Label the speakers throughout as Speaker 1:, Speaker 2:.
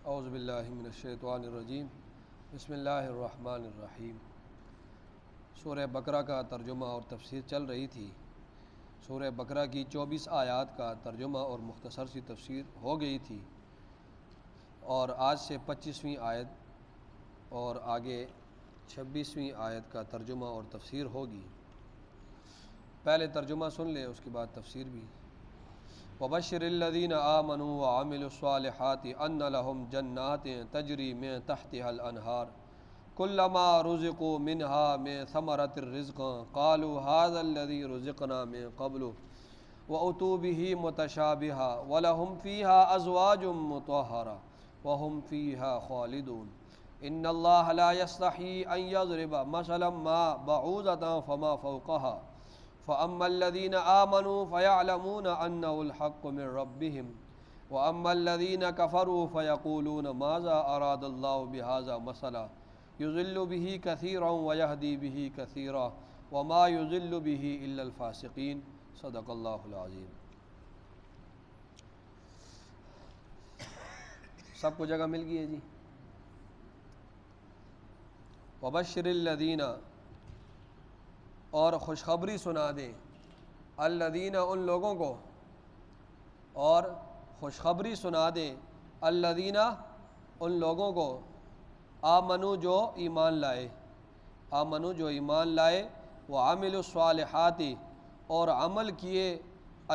Speaker 1: اعوذ باللہ من الشیطان الرجیم بسم اللہ الرحمن الرحیم۔ سورہ بقرہ کا ترجمہ اور تفسیر چل رہی تھی۔ سورہ بقرہ کی 24 آیات کا ترجمہ اور مختصر سی تفسیر ہو گئی تھی، اور آج سے 25ویں آیت اور آگے 26ویں آیت کا ترجمہ اور تفسیر ہوگی۔ پہلے ترجمہ سن لیں، اس کے بعد تفسیر بھی۔ وبشر الذین آمنوا وعملوا الصالحات ان لهم جنات تجری من تحتها الانہار کلما رزقوا منها من ثمرۃ الرزق قالوا هذا الذی رزقنا من قبل واتوا به متشابہا ولهم فیها ازواج مطہرہ وهم فیها خالدون ان اللہ لا یستحیی ان یضرب مثلا ما بعوضۃ فما فوقها فأما الذين آمنوا فيعلمون أنه الحق من ربهم وأما الذين كفروا فيقولون ماذا أراد الله بهذا مثلا يضل به كثيرا ويهدي به كثيرا وما يضل به إلا الفاسقين صدق الله العظيم۔ سب کو جگہ مل گئی ہے جی۔ وبشر الذين، اور خوشخبری سنا دیں، الذین ان لوگوں کو، اور خوشخبری سنا دیں الذین ان لوگوں کو، آمنو جو ایمان لائے، آمنو جو ایمان لائے، وعملوا الصالحات اور عمل کیے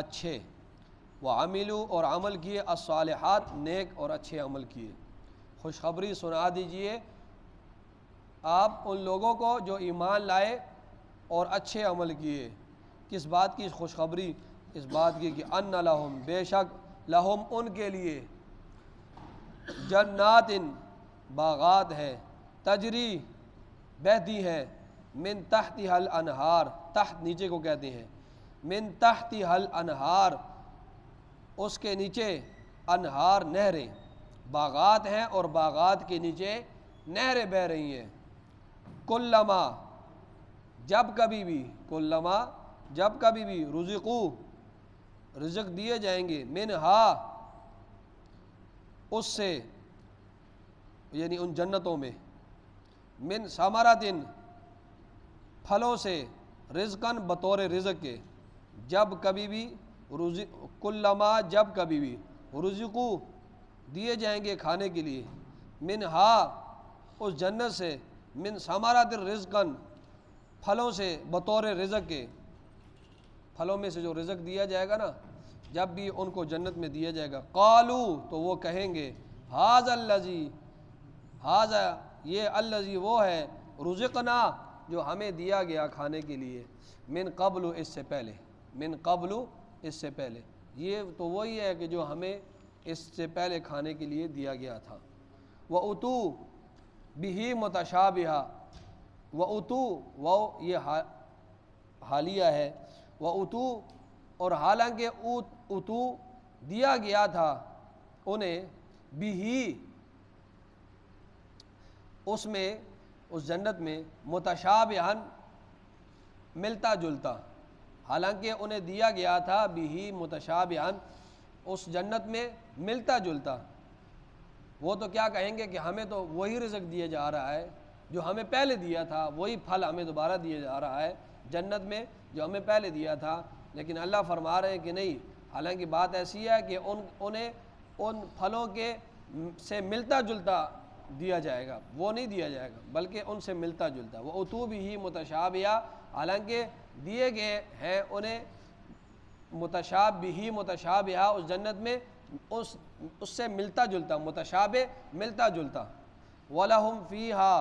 Speaker 1: اچھے، وعملوا اور عمل کیے الصالحات نیک اور اچھے عمل کیے۔ خوشخبری سنا دیجئے آپ ان لوگوں کو جو ایمان لائے اور اچھے عمل کیے۔ کس بات کی خوشخبری؟ اس بات کی کہ ان لہم، بے شک لہم ان کے لیے، جنات باغات ہے، تجری بہتی ہے، من تحتها الانہار، تحت نیچے کو کہتے ہیں، من تحتها الانہار اس کے نیچے انہار نہریں، باغات ہیں اور باغات کے نیچے نہریں بہہ رہی ہیں۔ کلما جب کبھی بھی، کلما جب کبھی بھی، رزقو رزق دیے جائیں گے، منہا اس سے، یعنی ان جنتوں میں، من ثمرۃ پھلوں سے، رزقاً بطور رزق کے، جب کبھی بھی، کلما جب کبھی بھی، رزقو دیے جائیں گے کھانے کے لیے، منہا اس جنت سے، من ثمرۃ رزقاً پھلوں سے، بطور رزق کے، پھلوں میں سے جو رزق دیا جائے گا نا، جب بھی ان کو جنت میں دیا جائے گا، قالو تو وہ کہیں گے، ھذا الذی، ھذا یہ، الذی وہ ہے، رزقنا جو ہمیں دیا گیا کھانے کے لیے، من قبل اس سے پہلے، من قبل اس سے پہلے، یہ تو وہی ہے کہ جو ہمیں اس سے پہلے کھانے کے لیے دیا گیا تھا۔ وَأُتُوا بِهِ مُتَشَابِهًا، وَأُتُوا وہ یہ حالیہ ہے، وَأُتُوا اور حالانکہ اتو دیا گیا تھا انہیں، بھی اس میں، اس جنت میں، متشابہاً ملتا جلتا، حالانکہ انہیں دیا گیا تھا بھی متشابہاً اس جنت میں ملتا جلتا۔ وہ تو کیا کہیں گے کہ ہمیں تو وہی رزق دیا جا رہا ہے جو ہمیں پہلے دیا تھا، وہی پھل ہمیں دوبارہ دیا جا رہا ہے جنت میں جو ہمیں پہلے دیا تھا، لیکن اللہ فرما رہے ہیں کہ نہیں، حالانکہ بات ایسی ہے کہ انہیں ان پھلوں کے سے ملتا جلتا دیا جائے گا، وہ نہیں دیا جائے گا بلکہ ان سے ملتا جلتا۔ وہ اتو بھی متشابہہ، حالانکہ دیے گئے ہیں انہیں متشابہ، متشابہہ اس جنت میں اس سے ملتا جلتا، متشابہ ملتا جلتا۔ وَلَهُمْ فِيهَا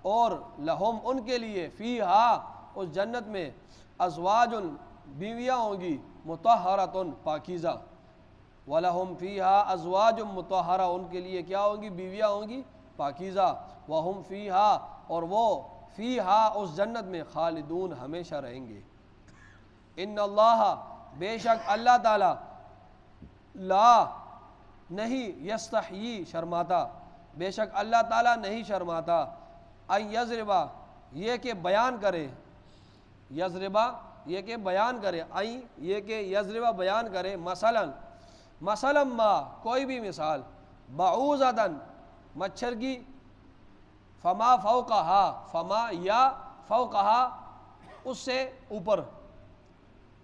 Speaker 1: اور لہم ان کے لیے، فیہا اس جنت میں، ازواج بیویاں ہوں گی، مطہرۃ پاکیزہ، وَلَهُمْ فِيهَا ازواج مطہرہ ان کے لیے کیا ہوں گی؟ بیویاں ہوں گی پاکیزہ، وَهُمْ فِيهَا اور وہ فیہا اس جنت میں، خالدون ہمیشہ رہیں گے۔ ان اللہ بے شک اللہ تعالی، لا نہیں، یستحیی شرماتا، بے شک اللہ تعالیٰ نہیں شرماتا، ان یضربا یہ کہ بیان کرے، یضربا یہ کہ بیان کرے، این یہ کہ یضربا بیان کرے، مثلا ما کوئی بھی مثال، بعوضۃ مچھر کی، فما فوقہا فما یا فوقہا اس سے اوپر،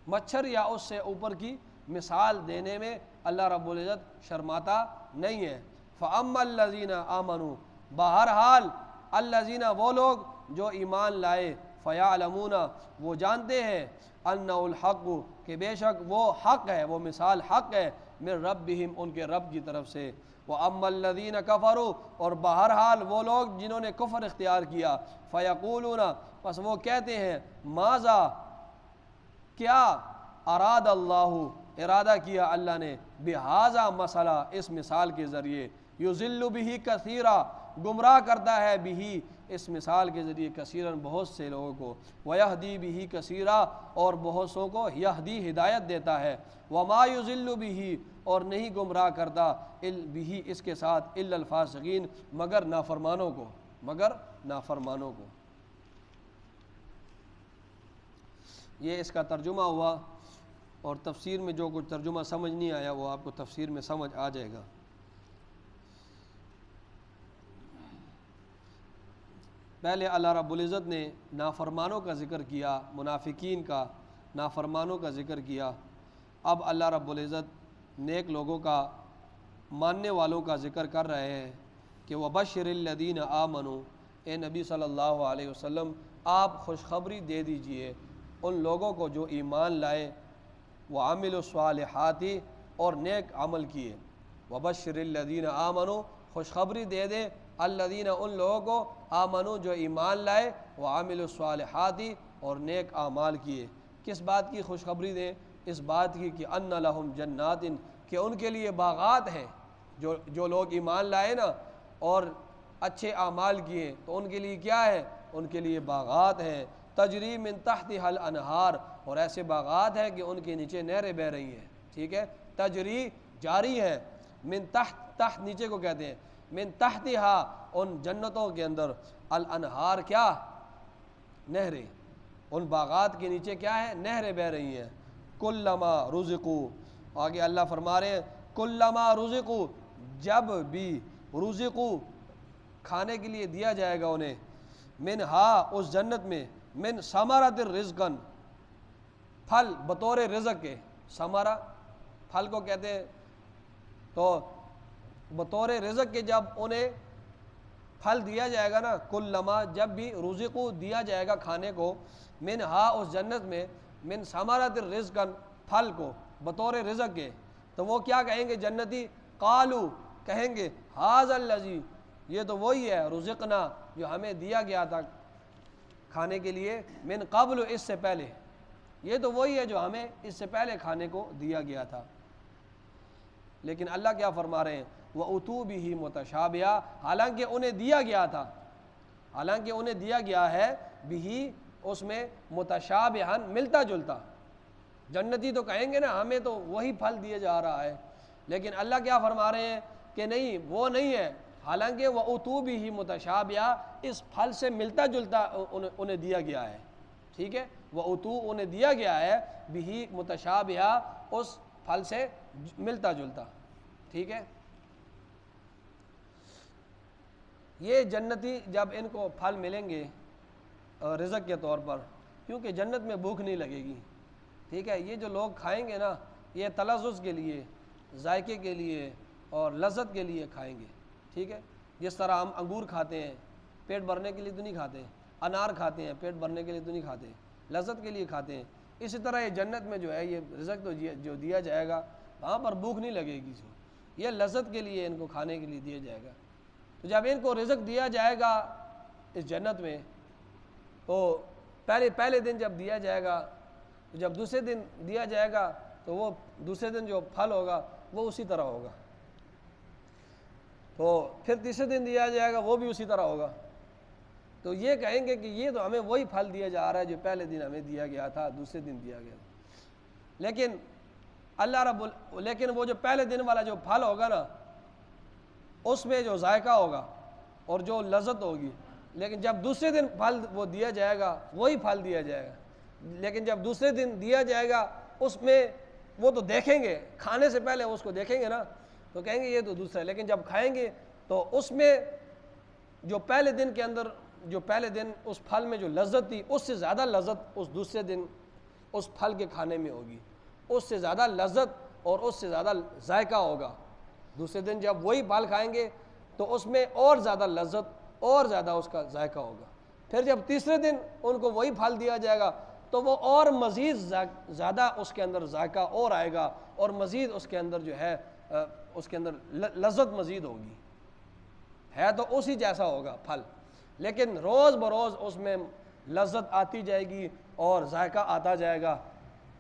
Speaker 1: مچھر یا اس سے اوپر کی مثال دینے میں اللہ رب العزت شرماتا نہیں ہے۔ فَأَمَّا الَّذِينَ آمَنُوا بہرحال الَّذِينَ وہ لوگ جو ایمان لائے، فَيَعْلَمُونَ وہ جانتے ہیں، أَنَّهُ الْحَقُّ کہ بے شک وہ حق ہے، وہ مثال حق ہے، من ربہم ان کے رب کی طرف سے۔ وَأَمَّا الَّذِينَ كَفَرُوا اور بہرحال وہ لوگ جنہوں نے کفر اختیار کیا، فَيَقُولُونَ پس وہ کہتے ہیں، ماذا کیا، اراد اللہ ارادہ کیا اللہ نے، بہذا مسئلہ اس مثال کے ذریعے، یضل بہ کثیرا گمراہ کرتا ہے بہ اس مثال کے ذریعے، کثیرن بہت سے لوگوں کو، ویہدی بہ کثیرا اور بہت سو کو یہدی ہدایت دیتا ہے، وما یضل بہ اور نہیں گمراہ کرتا بہ اس کے ساتھ الا الفاسقین مگر نافرمانوں کو، مگر نافرمانوں کو۔ یہ اس کا ترجمہ ہوا، اور تفسیر میں جو کچھ ترجمہ سمجھ نہیں آیا وہ آپ کو تفسیر میں سمجھ آ جائے گا۔ پہلے اللہ رب العزت نے نافرمانوں کا ذکر کیا، منافقین کا، نافرمانوں کا ذکر کیا، اب اللہ رب العزت نیک لوگوں کا، ماننے والوں کا ذکر کر رہے ہیں کہ وَبَشِّرِ الَّذِينَ آمَنُوا اے نبی صلی اللہ علیہ وسلم آپ خوشخبری دے دیجئے ان لوگوں کو جو ایمان لائے، وَعَمِلُوا الصَّالِحَاتِ اور نیک عمل کیے، وَبَشِّرِ الَّذِينَ آمَنُوا خوشخبری دے دے الذین ان لوگوں کو آمنوا جو ایمان لائے، وَعَمِلُوا الصَّالِحَاتِ اور نیک اعمال کیے۔ کس بات کی خوشخبری دیں؟ اس بات کی کہ ان لہم جنات کہ ان کے لیے باغات ہیں، جو لوگ ایمان لائے نا اور اچھے اعمال کیے تو ان کے لیے کیا ہے؟ ان کے لیے باغات ہیں، تجری من تحتها الانہار اور ایسے باغات ہیں کہ ان کے نیچے نہریں بہہ رہی ہیں، ٹھیک ہے، تجری جاری ہے، من تحت نیچے کو کہتے ہیں، من تحتها ان جنتوں کے اندر، الانہار کیا؟ نہریں، ان باغات کے نیچے کیا ہے؟ نہریں بہہ رہی ہیں۔ کلما رزقوا آگے اللہ فرما رہے ہیں کلما رزقوا جب بھی، رزقوا کھانے کے لیے دیا جائے گا انہیں، منہا اس جنت میں، من ثمرۃ رزقن پھل بطور رزق کے، ثمرہ پھل کو کہتے ہیں، تو بطور رزق کے جب انہیں پھل دیا جائے گا نا، کلما جب بھی رزقوا دیا جائے گا کھانے کو، منہا اس جنت میں، من ثمرۃ رزقن پھل کو بطور رزق کے، تو وہ کیا کہیں گے جنتی؟ قالو کہیں گے ھذا الذی یہ تو وہی ہے، رزقنا جو ہمیں دیا گیا تھا کھانے کے لیے، من قبل اس سے پہلے، یہ تو وہی ہے جو ہمیں اس سے پہلے کھانے کو دیا گیا تھا۔ لیکن اللہ کیا فرما رہے ہیں؟ وَأُتُوا بِهِ مُتَشَابِهًا حالانکہ انہیں دیا گیا تھا، حالانکہ انہیں دیا گیا ہے بھی اس میں متشابہن ملتا جلتا، جنتی تو کہیں گے نا ہمیں تو وہی پھل دیے جا رہا ہے، لیکن اللہ کیا فرما رہے ہیں کہ نہیں وہ نہیں ہے، حالانکہ وَأُتُوا بِهِ مُتَشَابِهًا اس پھل سے ملتا جلتا انہیں دیا گیا ہے، ٹھیک ہے، وَأُتُوا انہیں دیا گیا ہے بِهِ متشابہًا اس پھل سے ملتا جلتا، ٹھیک ہے۔ یہ جنتی جب ان کو پھل ملیں گے رزق کے طور پر، کیونکہ جنت میں بھوک نہیں لگے گی، ٹھیک ہے، یہ جو لوگ کھائیں گے نا یہ تلذذ کے لیے، ذائقے کے لیے اور لذت کے لیے کھائیں گے، ٹھیک ہے، جس طرح ہم انگور کھاتے ہیں پیٹ بھرنے کے لیے تو نہیں کھاتے، انار کھاتے ہیں پیٹ بھرنے کے لیے تو نہیں کھاتے، لذت کے لیے کھاتے ہیں، اسی طرح یہ جنت میں جو ہے یہ رزق تو جو دیا جائے گا وہاں پر بھوک نہیں لگے گی، یہ لذت کے لیے ان کو کھانے کے لیے دیا جائے گا۔ تو جب ان کو رزق دیا جائے گا اس جنت میں تو پہلے دن جب دیا جائے گا، جب دوسرے دن دیا جائے گا تو وہ دوسرے دن جو پھل ہوگا وہ اسی طرح ہوگا، تو پھر تیسرے دن دیا جائے گا وہ بھی اسی طرح ہوگا، تو یہ کہیں گے کہ یہ تو ہمیں وہی پھل دیا جا رہا ہے جو پہلے دن ہمیں دیا گیا تھا، دوسرے دن دیا گیا تھا، لیکن وہ جو پہلے دن والا جو پھل ہوگا نا اس میں جو ذائقہ ہوگا اور جو لذت ہوگی، لیکن جب دوسرے دن پھل وہ دیا جائے گا وہی پھل دیا جائے گا، لیکن جب دوسرے دن دیا جائے گا اس میں وہ تو دیکھیں گے، کھانے سے پہلے اس کو دیکھیں گے نا، تو کہیں گے یہ تو دوسرا ہے، لیکن جب کھائیں گے تو اس میں جو پہلے دن کے اندر جو پہلے دن اس پھل میں جو لذت تھی اس سے زیادہ لذت اس دوسرے دن اس پھل کے کھانے میں ہوگی، اس سے زیادہ لذت اور اس سے زیادہ ذائقہ ہوگا۔ دوسرے دن جب وہی پھل کھائیں گے تو اس میں اور زیادہ لذت اور زیادہ اس کا ذائقہ ہوگا۔ پھر جب تیسرے دن ان کو وہی پھل دیا جائے گا تو وہ اور مزید زیادہ اس کے اندر ذائقہ اور آئے گا، اور مزید اس کے اندر جو ہے اس کے اندر لذت مزید ہوگی، ہے تو اسی جیسا ہوگا پھل، لیکن روز بروز اس میں لذت آتی جائے گی اور ذائقہ آتا جائے گا،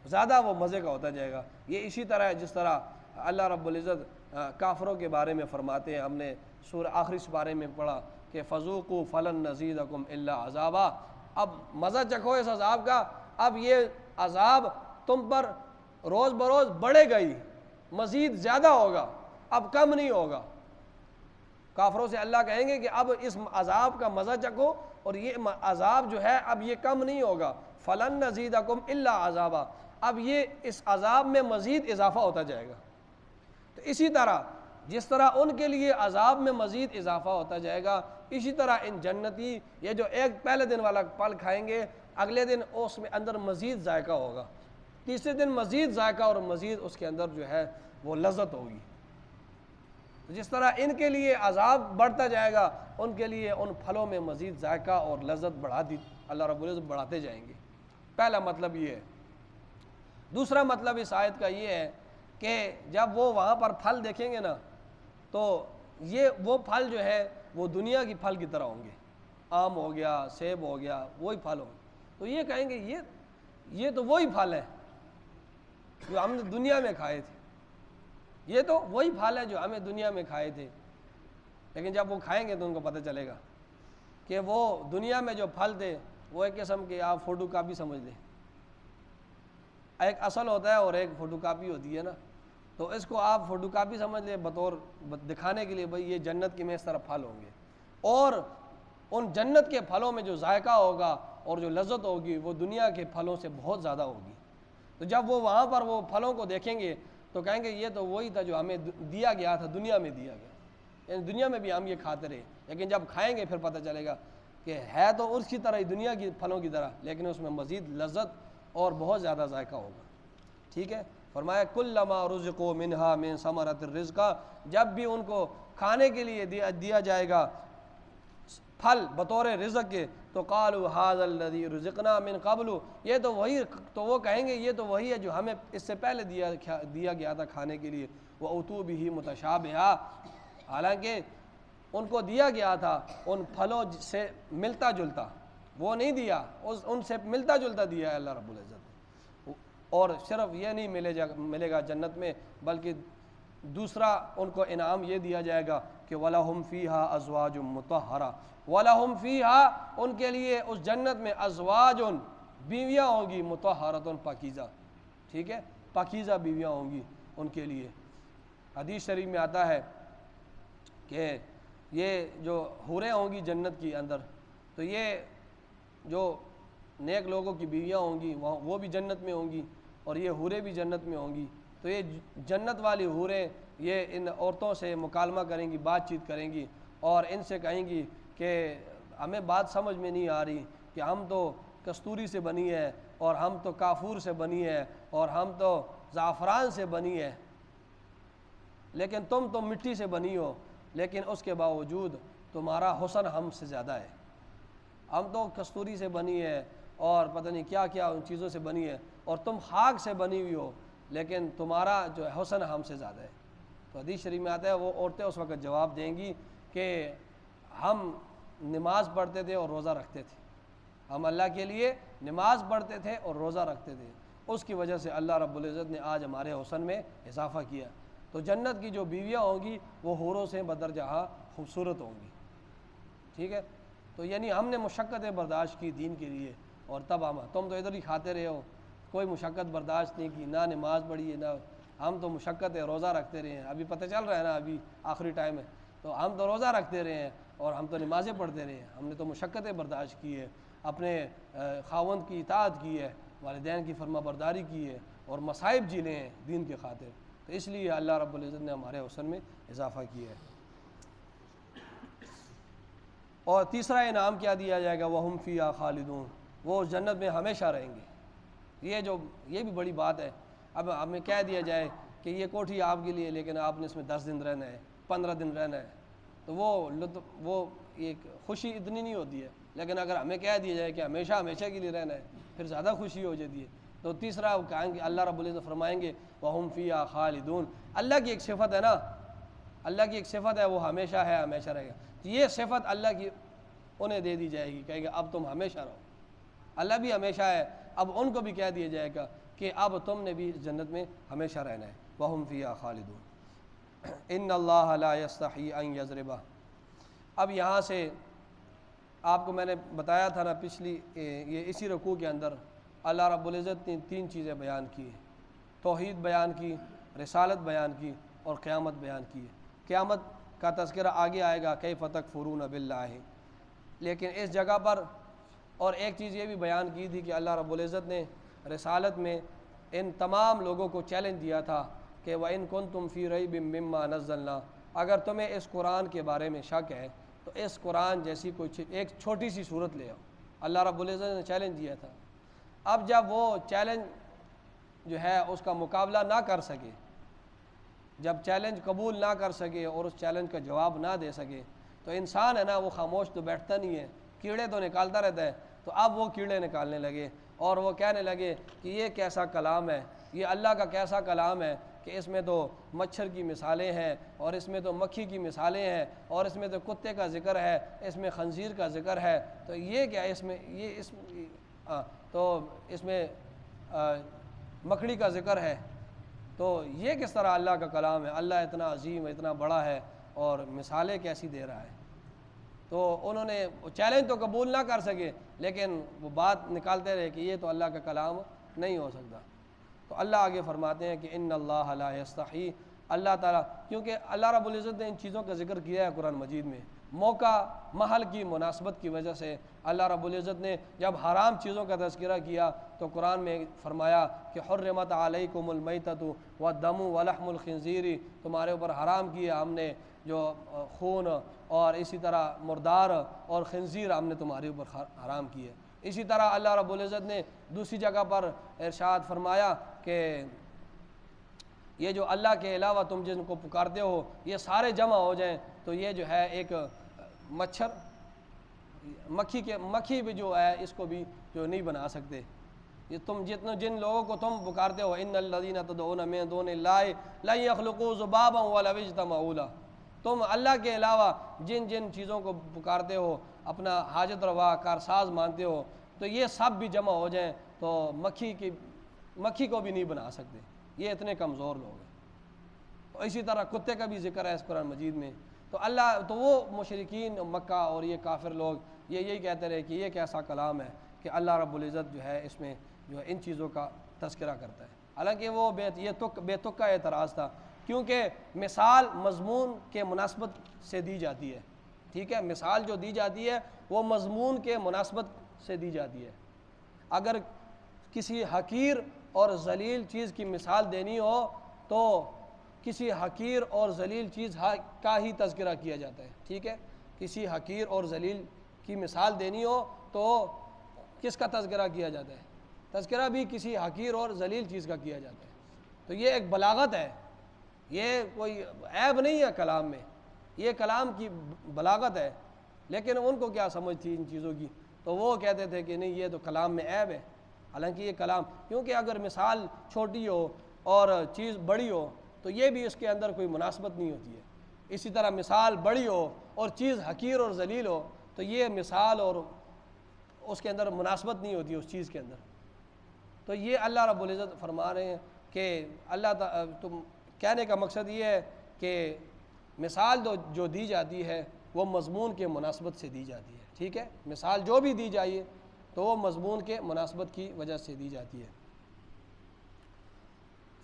Speaker 1: زیادہ وہ مزے کا ہوتا جائے گا۔ یہ اسی طرح ہے جس طرح اللہ رب العزت کافروں کے بارے میں فرماتے ہیں، ہم نے سورہ آخری بارے میں پڑھا کہ فذوقوا فلن نزیدکم الا عذابا، اب مزہ چکھو اس عذاب کا، اب یہ عذاب تم پر روز بروز بڑھے گا ہی، مزید زیادہ ہوگا، اب کم نہیں ہوگا۔ کافروں سے اللہ کہیں گے کہ اب اس عذاب کا مزہ چکھو اور یہ عذاب جو ہے اب یہ کم نہیں ہوگا، فلن نزیدکم الا عذابا، اب یہ اس عذاب میں مزید اضافہ ہوتا جائے گا۔ تو اسی طرح جس طرح ان کے لیے عذاب میں مزید اضافہ ہوتا جائے گا، اسی طرح ان جنتی یہ جو ایک پہلے دن والا پھل کھائیں گے، اگلے دن اس میں اندر مزید ذائقہ ہوگا، تیسرے دن مزید ذائقہ اور مزید اس کے اندر جو ہے وہ لذت ہوگی۔ جس طرح ان کے لیے عذاب بڑھتا جائے گا، ان کے لیے ان پھلوں میں مزید ذائقہ اور لذت اللہ رب العزت بڑھاتے جائیں گے۔ پہلا مطلب یہ ہے۔ دوسرا مطلب اس آیت کا یہ ہے کہ جب وہ وہاں پر پھل دیکھیں گے نا تو یہ وہ پھل جو ہے وہ دنیا کی پھل کی طرح ہوں گے، آم ہو گیا، سیب ہو گیا، وہی پھل ہوں گے، تو یہ کہیں گے یہ تو وہی پھل ہے جو ہم نے دنیا میں کھائے تھے، یہ تو وہی پھل ہے جو ہمیں دنیا میں کھائے تھے۔ لیکن جب وہ کھائیں گے تو ان کو پتہ چلے گا کہ وہ دنیا میں جو پھل تھے وہ ایک قسم کے آپ فوٹو کاپی سمجھ لیں، ایک اصل ہوتا ہے اور ایک فوٹو کاپی ہوتی ہے نا، تو اس کو آپ فوٹو کاپی سمجھ لیں بطور دکھانے کے لیے بھئی یہ جنت کے میں اس طرح پھل ہوں گے، اور ان جنت کے پھلوں میں جو ذائقہ ہوگا اور جو لذت ہوگی وہ دنیا کے پھلوں سے بہت زیادہ ہوگی۔ تو جب وہ وہاں پر وہ پھلوں کو دیکھیں گے تو کہیں گے یہ تو وہی تھا جو ہمیں دیا گیا تھا، دنیا میں دیا گیا، یعنی دنیا میں بھی ہم یہ کھاتے رہے، لیکن جب کھائیں گے پھر پتہ چلے گا کہ ہے تو اس کی طرح ہی دنیا کی پھلوں کی طرح، لیکن اس میں مزید لذت اور بہت زیادہ ذائقہ ہوگا۔ ٹھیک ہے، فرمایا کلما رزقوا منہا من ثمرۃ الرزق، جب بھی ان کو کھانے کے لیے دیا جائے گا پھل بطور رزق کے، تو قالوا ھذا الذی رزقنا من قبل، یہ تو وہی، تو وہ کہیں گے یہ تو وہی ہے جو ہمیں اس سے پہلے دیا گیا تھا کھانے کے لیے، وَأُتُوا بِهِ مُتَشَابِهًا، حالانکہ ان کو دیا گیا تھا ان پھلوں سے ملتا جلتا، وہ نہیں دیا، ان سے ملتا جلتا دیا ہے اللہ رب العزت نے۔ اور صرف یہ نہیں ملے گا جنت میں، بلکہ دوسرا ان کو انعام یہ دیا جائے گا کہ وَلَهُمْ فِيهَا أَزْوَاجٌ مُطَهَّرَةٌ، وَلَهُمْ فِيهَا، ان کے لیے اس جنت میں ازواج، بیویاں ہوں گی، مطہرۃ، پاکیزہ، ٹھیک ہے، پاکیزہ بیویاں ہوں گی ان کے لیے۔ حدیث شریف میں آتا ہے کہ یہ جو حوریں ہوں گی جنت کی اندر، تو یہ جو نیک لوگوں کی بیویاں ہوں گی وہ بھی جنت میں ہوں گی، اور یہ حوریں بھی جنت میں ہوں گی، تو یہ جنت والی حوریں یہ ان عورتوں سے مکالمہ کریں گی، بات چیت کریں گی، اور ان سے کہیں گی کہ ہمیں بات سمجھ میں نہیں آ رہی کہ ہم تو کستوری سے بنی ہے، اور ہم تو کافور سے بنی ہے، اور ہم تو زعفران سے بنی ہے، لیکن تم تو مٹی سے بنی ہو، لیکن اس کے باوجود تمہارا حسن ہم سے زیادہ ہے، ہم تو کستوری سے بنی ہے اور پتہ نہیں کیا کیا ان چیزوں سے بنی ہے، اور تم خاک سے بنی ہوئی ہو، لیکن تمہارا جو حسن ہم سے زیادہ ہے۔ تو حدیث شریف میں آتا ہے وہ عورتیں اس وقت جواب دیں گی کہ ہم نماز پڑھتے تھے اور روزہ رکھتے تھے، ہم اللہ کے لیے نماز پڑھتے تھے اور روزہ رکھتے تھے، اس کی وجہ سے اللہ رب العزت نے آج ہمارے حسن میں اضافہ کیا۔ تو جنت کی جو بیویاں ہوں گی وہ حوروں سے بدرجہ خوبصورت ہوں گی، ٹھیک ہے۔ تو یعنی ہم نے مشقتیں برداشت کی دین کے لیے، اور تب تم تو ادھر ہی کھاتے رہے ہو، کوئی مشقت برداشت نہیں کی، نہ نماز پڑھی ہے، نہ ہم تو مشقت ہے روزہ رکھتے رہے ہیں، ابھی پتہ چل رہا ہے نا، ابھی آخری ٹائم ہے، تو ہم تو روزہ رکھتے رہے ہیں اور ہم تو نمازیں پڑھتے رہے ہیں، ہم نے تو مشقتیں برداشت کی ہے، اپنے خاوند کی اطاعت کی ہے، والدین کی فرما برداری کی ہے، اور مصائب جھیلے ہیں دین کے خاطر۔ تو اس لیے اللہ رب العزت نے ہمارے حسن میں اضافہ کیا ہے۔ اور تیسرا انعام کیا دیا جائے گا، وَهُمْ فِيهَا خَالِدُونَ، وہ جنت میں ہمیشہ رہیں گے۔ یہ بھی بڑی بات ہے۔ اب ہمیں کہہ دیا جائے کہ یہ کوٹھی آپ کے لیے، لیکن آپ نے اس میں 10 دن رہنا ہے، 15 دن رہنا ہے، تو وہ ایک خوشی اتنی نہیں ہوتی ہے۔ لیکن اگر ہمیں کہہ دیا جائے کہ ہمیشہ ہمیشہ کے لیے رہنا ہے، پھر زیادہ خوشی ہو جاتی ہے۔ تو تیسرا کہیں گے، اللہ رب العزت فرمائیں گے وَهُمْ فِيهَا خَالِدُونَ۔ اللہ کی ایک صفت ہے نا، اللہ کی ایک صفت ہے، وہ ہمیشہ ہے، ہمیشہ رہے گا۔ یہ صفت اللہ کی انہیں دے دی جائے گی، کہے گا اب تم ہمیشہ رہو۔ اللہ بھی ہمیشہ ہے، اب ان کو بھی کہہ دیا جائے گا کہ اب تم نے بھی جنت میں ہمیشہ رہنا ہے۔ وَهُمْ فِيهَا خَالِدُونَ إِنَّ اللَّهَ لَا يَسْتَحْيِي أَن يَضْرِبَ۔ اب یہاں سے آپ کو میں نے بتایا تھا نا یہ اسی رکوع کے اندر اللہ رب العزت نے 3 چیزیں بیان کی ہیں، توحید بیان کی، رسالت بیان کی، اور قیامت بیان کی ہے۔ قیامت کا تذکرہ آگے آئے گا، کیف تکفرون باللہ۔ لیکن اس جگہ پر اور ایک چیز یہ بھی بیان کی تھی کہ اللہ رب العزت نے رسالت میں ان تمام لوگوں کو چیلنج دیا تھا کہ وَإِن كُنتُمْ فِي رَيْبٍ مِّمَّا نَزَّلْنَا، اگر تمہیں اس قرآن کے بارے میں شک ہے تو اس قرآن جیسی کوئی ایک چھوٹی سی صورت لے آؤ۔ اللہ رب العزت نے چیلنج دیا تھا۔ اب جب وہ چیلنج جو ہے اس کا مقابلہ نہ کر سکے، جب چیلنج قبول نہ کر سکے اور اس چیلنج کا جواب نہ دے سکے، تو انسان ہے نا، وہ خاموش تو بیٹھتا نہیں ہے، کیڑے تو نکالتا رہتا ہے۔ تو اب وہ کیڑے نکالنے لگے اور وہ کہنے لگے کہ یہ کیسا کلام ہے، یہ اللہ کا کیسا کلام ہے کہ اس میں تو مچھر کی مثالیں ہیں، اور اس میں تو مکھی کی مثالیں ہیں، اور اس میں تو کتے کا ذکر ہے، اس میں خنزیر کا ذکر ہے، تو یہ کیا اس میں مکڑی کا ذکر ہے، تو یہ کس طرح اللہ کا کلام ہے؟ اللہ اتنا عظیم، اتنا بڑا ہے، اور مثالیں کیسی دے رہا ہے؟ تو انہوں نے چیلنج تو قبول نہ کر سکے، لیکن وہ بات نکالتے رہے کہ یہ تو اللہ کا کلام نہیں ہو سکتا۔ تو اللہ آگے فرماتے ہیں کہ ان اللہ لا یستحی، اللہ تعالیٰ، کیونکہ اللہ رب العزت نے ان چیزوں کا ذکر کیا ہے قرآن مجید میں، موقع محل کی مناسبت کی وجہ سے اللہ رب العزت نے جب حرام چیزوں کا تذکرہ کیا تو قرآن میں فرمایا کہ حرمت علیکم المیتۃ والدم ولحم الخنزیر، تمہارے اوپر حرام کیا ہم نے جو خون اور اسی طرح مردار اور خنزیر ہم نے تمہارے اوپر حرام کیے۔ اسی طرح اللہ رب العزت نے دوسری جگہ پر ارشاد فرمایا کہ یہ جو اللہ کے علاوہ تم جن کو پکارتے ہو یہ سارے جمع ہو جائیں تو یہ جو ہے ایک مکھی بھی جو ہے اس کو بھی جو نہیں بنا سکتے۔ یہ تم جن لوگوں کو تم پکارتے ہو، ان الذین تدعون من دون اللہ لن یخلقوا ذبابا ولو اجتمعوا لہ، تم اللہ کے علاوہ جن چیزوں کو پکارتے ہو، اپنا حاجت روا کارساز مانتے ہو، تو یہ سب بھی جمع ہو جائیں تو مکھی کو بھی نہیں بنا سکتے، یہ اتنے کمزور لوگ ہیں۔ اسی طرح کتے کا بھی ذکر ہے اس قرآن مجید میں۔ تو وہ مشرکین مکہ اور یہ کافر لوگ یہی کہتے رہے کہ یہ کیسا کلام ہے کہ اللہ رب العزت جو ہے اس میں جو ہے ان چیزوں کا تذکرہ کرتا ہے۔ حالانکہ وہ بے تک کا اعتراض تھا، کیونکہ مثال مضمون کے مناسبت سے دی جاتی ہے، ٹھیک ہے، مثال جو دی جاتی ہے وہ مضمون کے مناسبت سے دی جاتی ہے۔ اگر کسی حقیر اور ذلیل چیز کی مثال دینی ہو تو کسی حقیر اور ذلیل چیز کا ہی تذکرہ کیا جاتا ہے، ٹھیک ہے، کسی حقیر اور ذلیل کی مثال دینی ہو تو کس کا تذکرہ کیا جاتا ہے؟ تذکرہ بھی کسی حقیر اور ذلیل چیز کا کیا جاتا ہے۔ تو یہ ایک بلاغت ہے، یہ کوئی عیب نہیں ہے کلام میں، یہ کلام کی بلاغت ہے۔ لیکن ان کو کیا سمجھ تھی ان چیزوں کی، تو وہ کہتے تھے کہ نہیں یہ تو کلام میں عیب ہے۔ حالانکہ یہ کلام، کیونکہ اگر مثال چھوٹی ہو اور چیز بڑی ہو تو یہ بھی اس کے اندر کوئی مناسبت نہیں ہوتی ہے۔ اسی طرح مثال بڑی ہو اور چیز حقیر اور ذلیل ہو تو یہ مثال اور اس کے اندر مناسبت نہیں ہوتی اس چیز کے اندر۔ تو یہ اللہ رب العزت فرما رہے ہیں کہ تم کہنے کا مقصد یہ ہے کہ مثال جو دی جاتی ہے وہ مضمون کے مناسبت سے دی جاتی ہے، ٹھیک ہے، مثال جو بھی دی جائے تو وہ مضمون کے مناسبت کی وجہ سے دی جاتی ہے۔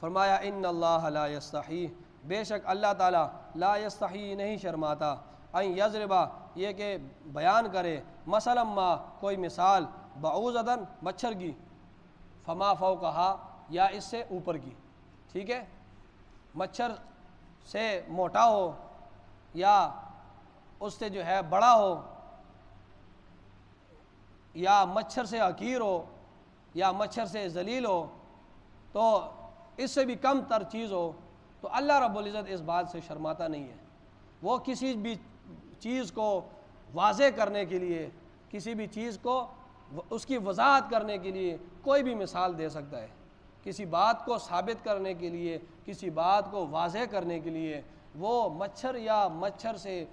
Speaker 1: فرمایا ان اللہ لا یستحی، بے شک اللہ تعالیٰ لا یستحی نہیں شرماتا، ان یضربا یہ کہ بیان کرے، مثلا ما کوئی مثال، بعوضۃ مچھر کی، فما فوقہا یا اس سے اوپر کی، ٹھیک ہے، مچھر سے موٹا ہو یا اس سے جو ہے بڑا ہو یا مچھر سے حقیر ہو یا مچھر سے ذلیل ہو تو اس سے بھی کم تر چیز ہو تو اللہ رب العزت اس بات سے شرماتا نہیں ہے۔ وہ کسی بھی چیز کو واضح کرنے کے لیے، کسی بھی چیز کو اس کی وضاحت کرنے کے لیے کوئی بھی مثال دے سکتا ہے۔ کسی بات کو ثابت کرنے کے لیے، کسی بات کو واضح کرنے کے لیے وہ مچھر یا مچھر سے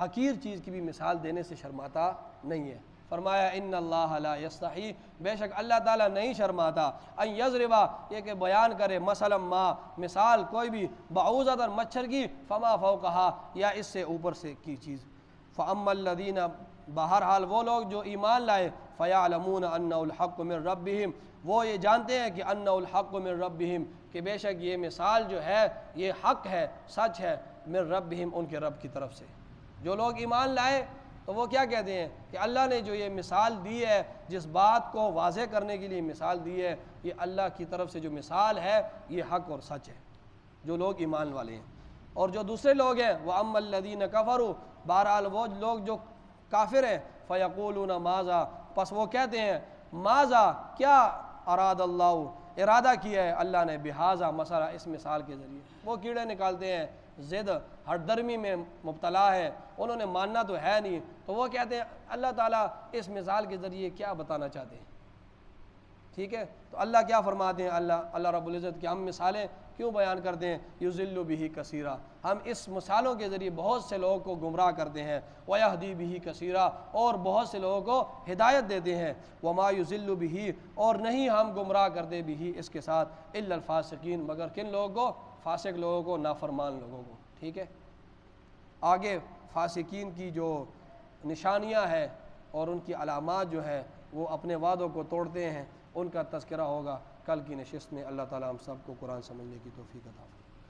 Speaker 1: حقیر چیز کی بھی مثال دینے سے شرماتا نہیں ہے۔ فرمایا ان اللہ لا یستحی، بے شک اللہ تعالیٰ نہیں شرماتا، ان یضربا، یہ کہ بیان کرے، مثلا ما، مثال کوئی بھی، بعوضۃ، مچھر کی، فما فوقہا، یا اس سے اوپر سے کی چیز، فاما الذین، بہرحال وہ لوگ جو ایمان لائے، فیعلمون انہ الحق من ربہم، وہ یہ جانتے ہیں کہ انہ الحق من ربہم، کہ بے شک یہ مثال جو ہے یہ حق ہے، سچ ہے، من ربہم، ان کے رب کی طرف سے۔ جو لوگ ایمان لائے تو وہ کیا کہتے ہیں کہ اللہ نے جو یہ مثال دی ہے، جس بات کو واضح کرنے کے لیے مثال دی ہے، یہ اللہ کی طرف سے جو مثال ہے یہ حق اور سچ ہے، جو لوگ ایمان والے ہیں۔ اور جو دوسرے لوگ ہیں، وَأَمَّا الَّذِينَ كَفَرُوا، بہرحال وہ لوگ جو کافر ہیں، فَيَقُولُونَ مَاذَا، پس وہ کہتے ہیں ماذا، کیا، اراد اللہ، ارادہ کیا ہے اللہ نے، بہذا، مثلا، اس مثال کے ذریعے۔ وہ کیڑے نکالتے ہیں، ضد، ہر درمی میں مبتلا ہے، انہوں نے ماننا تو ہے نہیں، تو وہ کہتے ہیں اللہ تعالیٰ اس مثال کے ذریعے کیا بتانا چاہتے ہیں۔ ٹھیک ہے، تو اللہ کیا فرماتے ہیں، اللہ رب العزت کی ہم مثالیں کیوں بیان کرتے ہیں، یضل بہ کثیرا، ہم اس مثالوں کے ذریعے بہت سے لوگوں کو گمراہ کرتے ہیں، ویہدی بہ کثیرا، اور بہت سے لوگوں کو ہدایت دیتے ہیں، وما یضل بہ، اور نہیں ہم گمراہ کرتے بہ، اس کے ساتھ، الا الفاسقین، مگر کن لوگوں کو، فاسق لوگوں کو، نافرمان لوگوں کو۔ ٹھیک ہے، آگے فاسقین کی جو نشانیاں ہیں اور ان کی علامات جو ہے وہ اپنے وعدوں کو توڑتے ہیں، ان کا تذکرہ ہوگا کل کی نشست میں۔ اللہ تعالیٰ ہم سب کو قرآن سمجھنے کی توفیق عطا فرمائے۔